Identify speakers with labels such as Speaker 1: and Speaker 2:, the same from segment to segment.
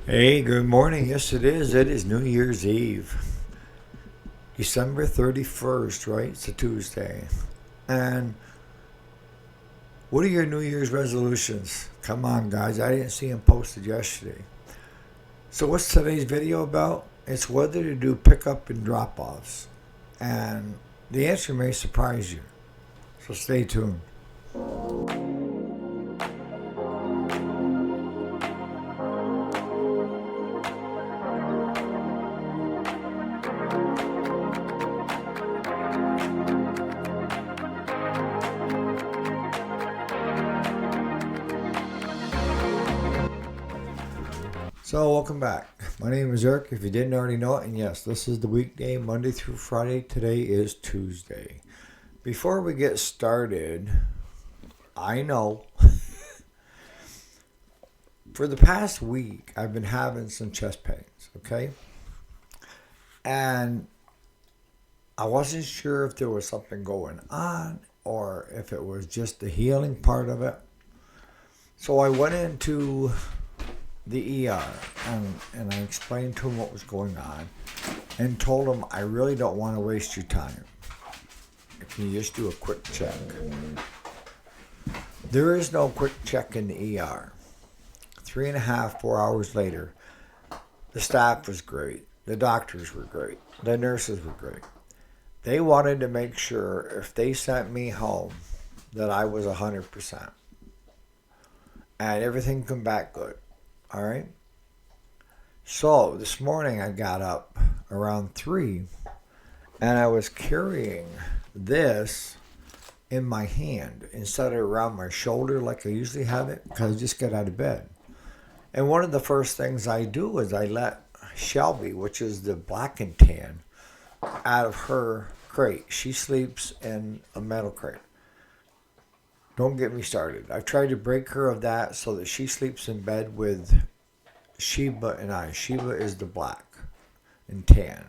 Speaker 1: Hey, good morning. Yes, it is. It is New Year's Eve. December 31st, right? It's a Tuesday. And what are your New Year's resolutions? Come on, guys. I didn't see them posted yesterday. So, what's today's video about? It's whether to do pickup and drop offs. And the answer may surprise you. So, stay tuned. So, welcome back. My name is Eric, if you didn't already know it. And yes, this is the weekday, Monday through Friday. Today is Tuesday. Before we get started, I know for the past week I've been having some chest pains, okay? And I wasn't sure if there was something going on or if it was just the healing part of it. So I went into the ER and I explained to him what was going on and told him I really don't want to waste your time. Can you just do a quick check? There is no quick check in the ER. 3.5, 4 hours later, the staff was great. The doctors were great. The nurses were great. They wanted to make sure if they sent me home that I was 100%. And everything come back good. All right? So this morning I got up around 3 and I was carrying this in my hand instead of around my shoulder like I usually have it because I just got out of bed. And one of the first things I do is I let Shelby, which is the black and tan, out of her crate. She sleeps in a metal crate. Don't get me started. I've tried to break her of that so that she sleeps in bed with Sheba and I. Sheba is the black and tan.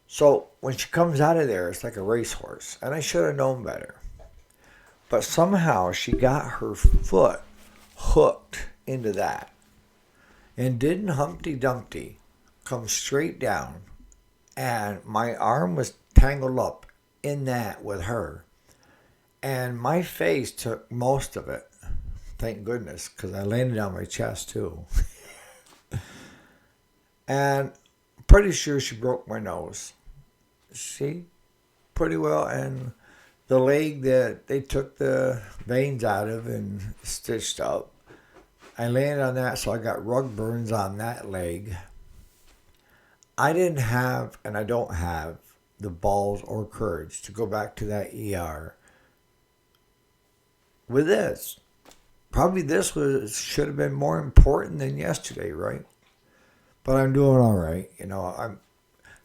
Speaker 1: So when she comes out of there, it's like a racehorse. And I should have known better. But somehow she got her foot hooked into that and didn't Humpty Dumpty come straight down. And my arm was tangled up in that with her. And my face took most of it. Thank goodness, because I landed on my chest too. And pretty sure she broke my nose. See? Pretty well. And the leg that they took the veins out of and stitched up, I landed on that, so I got rug burns on that leg. I didn't have, and I don't have, the balls or courage to go back to that ER with this. Probably this should have been more important than yesterday, right? But I'm doing all right.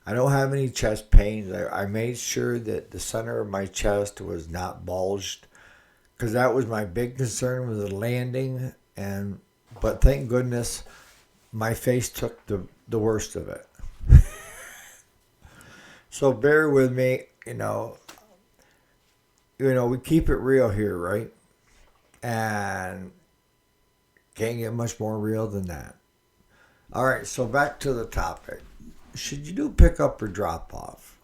Speaker 1: I don't have any chest pains. I made sure that the center of my chest was not bulged because that was my big concern with the landing. But thank goodness my face took the worst of it. So bear with me. We keep it real here, right? And can't get much more real than that. All right, so back to the topic. Should you do pickup or drop off?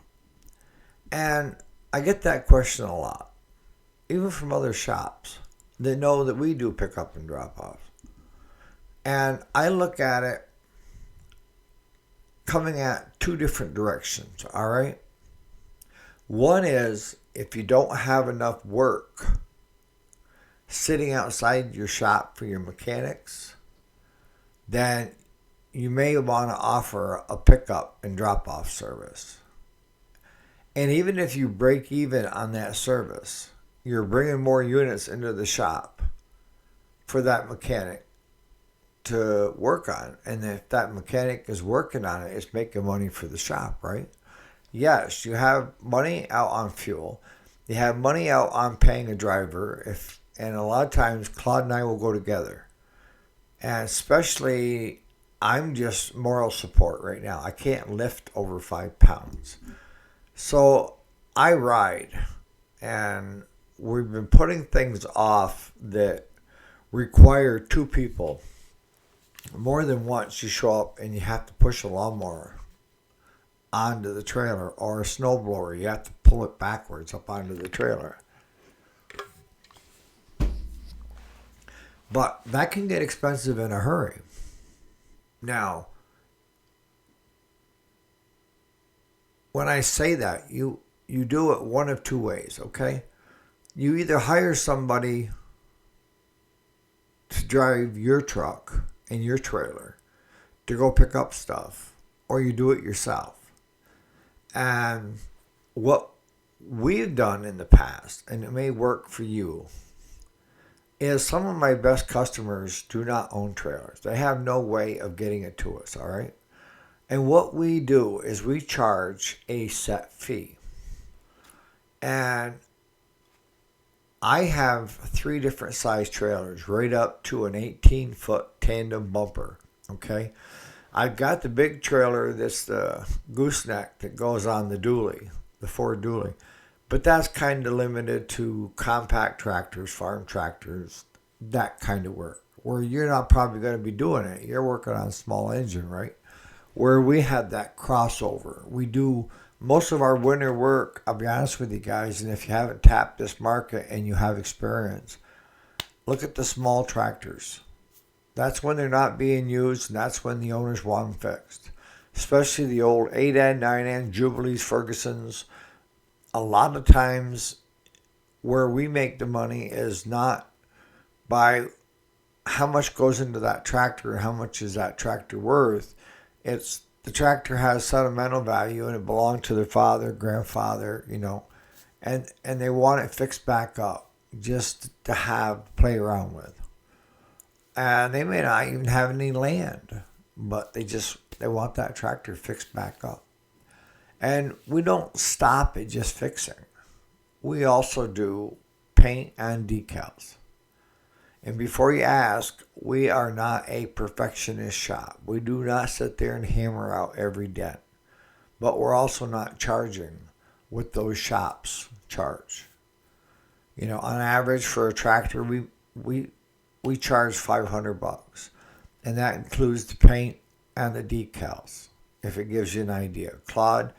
Speaker 1: And I get that question a lot, even from other shops that know that we do pickup and drop off. And I look at it coming at two different directions, all right? One is if you don't have enough work sitting outside your shop for your mechanics, then you may want to offer a pickup and drop off service. And even if you break even on that service, you're bringing more units into the shop for that mechanic to work on. And if that mechanic is working on it, it's making money for the shop, right? Yes, you have money out on fuel. You have money out on paying a driver. And a lot of times, Claude and I will go together. And especially, I'm just moral support right now. I can't lift over 5 pounds. So I ride. And we've been putting things off that require two people more than once you show up and you have to push a lawnmower onto the trailer or a snowblower. You have to pull it backwards up onto the trailer. But that can get expensive in a hurry. Now, when I say that, you do it one of two ways, okay? You either hire somebody to drive your truck and your trailer to go pick up stuff, or you do it yourself. And what we've done in the past, and it may work for you, is some of my best customers do not own trailers. They have no way of getting it to us, all right? And what we do is we charge a set fee. And I have 3 different size trailers, right up to an 18-foot tandem bumper, okay? I've got the big trailer that's the gooseneck that goes on the dually, the Ford dually. But that's kind of limited to compact tractors, farm tractors, that kind of work. Where you're not probably going to be doing it. You're working on a small engine, right? Where we have that crossover. We do most of our winter work, I'll be honest with you guys, and if you haven't tapped this market and you have experience, look at the small tractors. That's when they're not being used, and that's when the owners want them fixed. Especially the old 8N, 9N, Jubilees, Fergusons. A lot of times where we make the money is not by how much goes into that tractor and how much is that tractor worth. It's the tractor has sentimental value and it belonged to their father, grandfather, and they want it fixed back up just to play around with. And they may not even have any land, but they want that tractor fixed back up. And we don't stop at just fixing. We also do paint and decals. And before you ask, we are not a perfectionist shop. We do not sit there and hammer out every dent. But we're also not charging what those shops charge. On average for a tractor, we charge $500. And that includes the paint and the decals, if it gives you an idea. Claude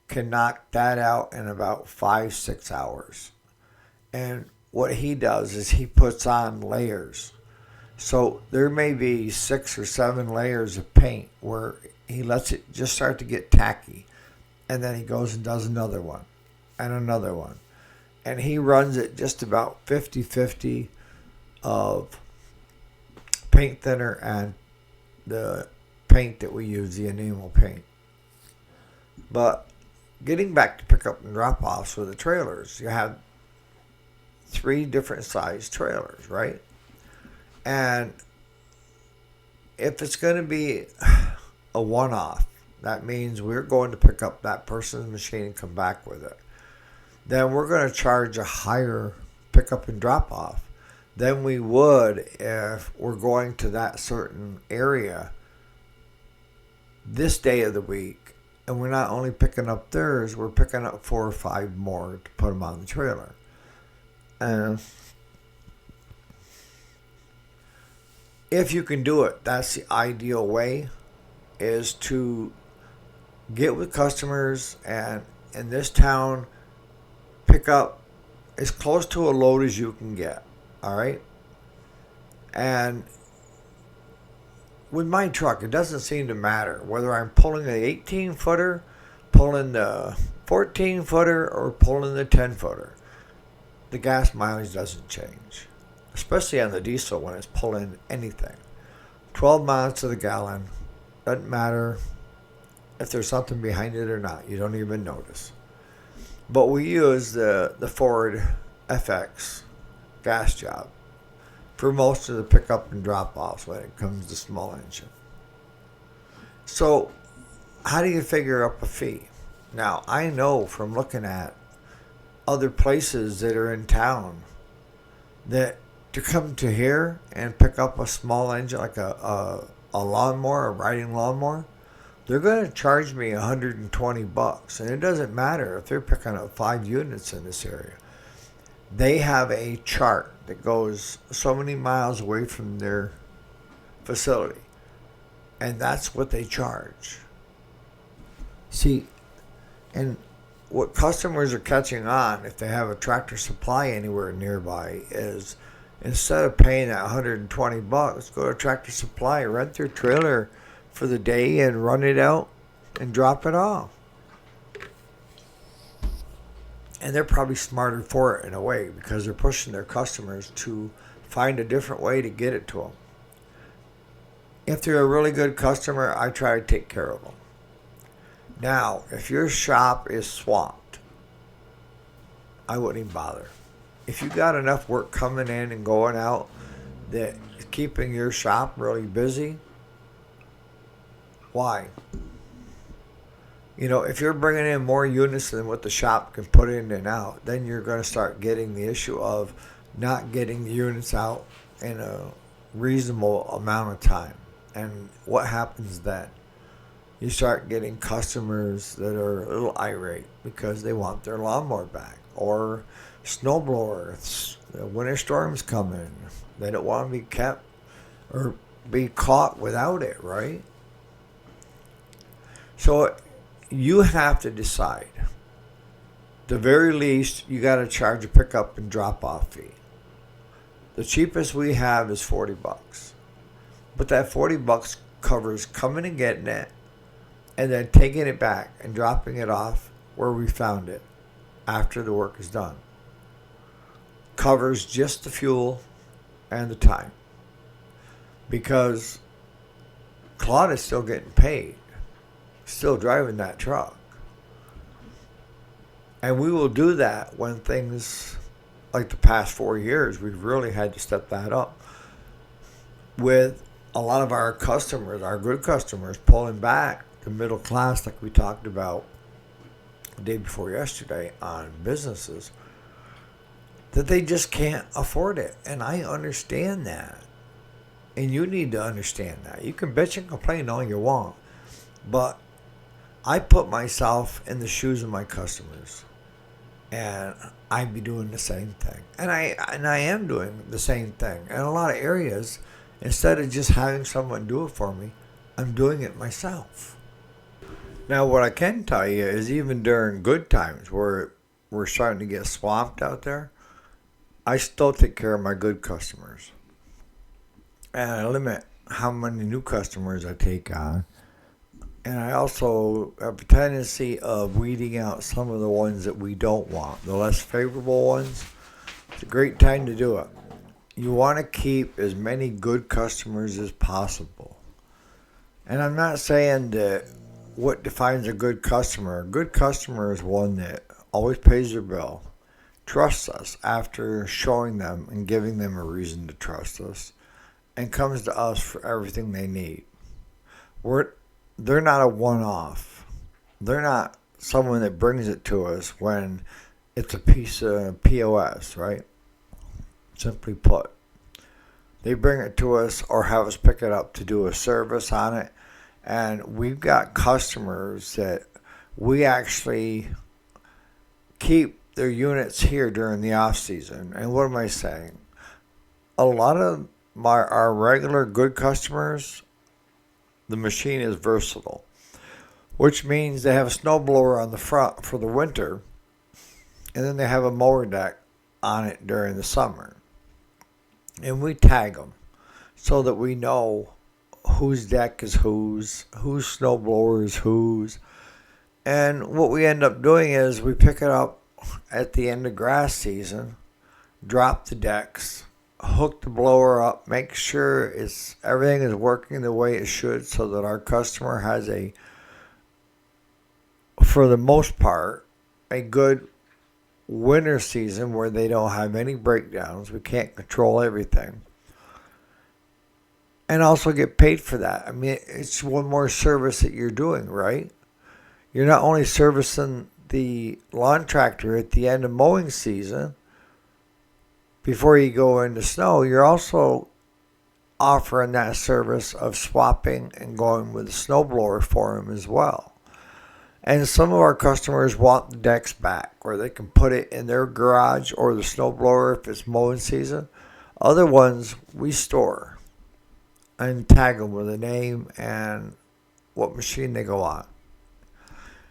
Speaker 1: can knock that out in about 5-6 hours. And what he does is he puts on layers. So there may be 6 or 7 layers of paint where he lets it just start to get tacky. And then he goes and does another one and another one. And he runs it just about 50-50 of paint thinner and the paint that we use, the enamel paint. But getting back to pickup and drop-offs with the trailers, you have 3 different size trailers, right? And if it's going to be a one-off, that means we're going to pick up that person's machine and come back with it. Then we're going to charge a higher pickup and drop-off than we would if we're going to that certain area this day of the week. And we're not only picking up theirs, we're picking up 4 or 5 more to put them on the trailer. And if you can do it, that's the ideal way, is to get with customers and in this town pick up as close to a load as you can get. All right? And with my truck, it doesn't seem to matter whether I'm pulling the 18-footer, pulling the 14-footer, or pulling the 10-footer. The gas mileage doesn't change, especially on the diesel when it's pulling anything. 12 miles to the gallon. Doesn't matter if there's something behind it or not. You don't even notice. But we use the Ford FX gas job for most of the pickup and drop-offs when it comes to small engine. So how do you figure up a fee? Now, I know from looking at other places that are in town that to come to here and pick up a small engine like a lawnmower, a riding lawnmower, they're going to charge me $120. And it doesn't matter if they're picking up 5 units in this area. They have a chart that goes so many miles away from their facility. And that's what they charge. See, and what customers are catching on if they have a Tractor Supply anywhere nearby is instead of paying that $120, go to Tractor Supply, rent their trailer for the day and run it out and drop it off. And they're probably smarter for it in a way because they're pushing their customers to find a different way to get it to them. If they're a really good customer, I try to take care of them. Now, if your shop is swamped, I wouldn't even bother. If you got enough work coming in and going out that is keeping your shop really busy, why? If you're bringing in more units than what the shop can put in and out, then you're going to start getting the issue of not getting the units out in a reasonable amount of time. And what happens then? You start getting customers that are a little irate because they want their lawnmower back. Or snowblower, the winter storm's coming. They don't want to be kept or be caught without it, right? So you have to decide. The very least, you got to charge a pickup and drop off fee. The cheapest we have is $40. But that $40 covers coming and getting it and then taking it back and dropping it off where we found it after the work is done. Covers just the fuel and the time. Because Claude is still getting paid. Still driving that truck. And we will do that when things like the past 4 years, we've really had to step that up. With a lot of our customers, our good customers, pulling back the middle class like we talked about the day before yesterday on businesses, that they just can't afford it. And I understand that. And you need to understand that. You can bitch and complain all you want. But I put myself in the shoes of my customers. And I'd be doing the same thing. And I am doing the same thing. In a lot of areas, instead of just having someone do it for me, I'm doing it myself. Now, what I can tell you is even during good times where we're starting to get swamped out there, I still take care of my good customers. And I limit how many new customers I take on. And I also have a tendency of weeding out some of the ones that we don't want, the less favorable ones. It's a great time to do it. You want to keep as many good customers as possible. And I'm not saying that what defines a good customer. A good customer is one that always pays their bill, trusts us after showing them and giving them a reason to trust us, and comes to us for everything they need. They're not a one-off. They're not someone that brings it to us when it's a piece of POS, right? Simply put. They bring it to us or have us pick it up to do a service on it. And we've got customers that we actually keep their units here during the off season. And what am I saying? A lot of our regular good customers, the machine is versatile, which means they have a snowblower on the front for the winter, and then they have a mower deck on it during the summer. And we tag them so that we know whose deck is whose snowblower is whose. And what we end up doing is we pick it up at the end of grass season, drop the decks, hook the blower up, make sure everything is working the way it should so that our customer has for the most part, a good winter season where they don't have any breakdowns. We can't control everything. And also get paid for that. I mean, it's one more service that you're doing, right? You're not only servicing the lawn tractor at the end of mowing season, before you go into snow, you're also offering that service of swapping and going with a snowblower for them as well. And some of our customers want the decks back, where they can put it in their garage or the snowblower if it's mowing season. Other ones we store. and tag them with a name and what machine they go on.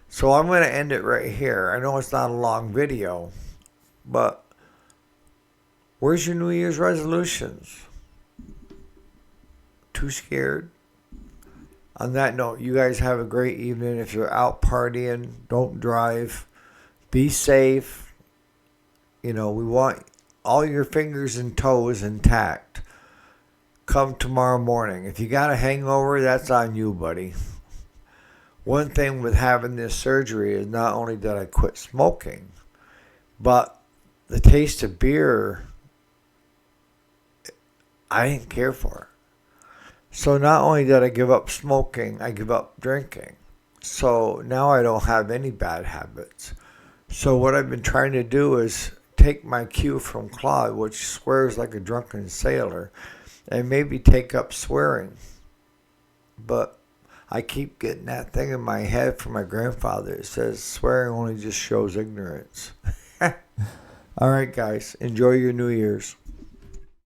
Speaker 1: So I'm going to end it right here. I know it's not a long video, but where's your New Year's resolutions? Too scared? On that note, you guys have a great evening. If you're out partying, don't drive. Be safe. We want all your fingers and toes intact. Come tomorrow morning. If you got a hangover, that's on you, buddy. One thing with having this surgery is not only did I quit smoking, but the taste of beer, I didn't care for. So not only did I give up smoking, I give up drinking. So now I don't have any bad habits. So what I've been trying to do is take my cue from Claude, which swears like a drunken sailor, and maybe take up swearing. But I keep getting that thing in my head from my grandfather. It says swearing only just shows ignorance. All right, guys. Enjoy your New Year's.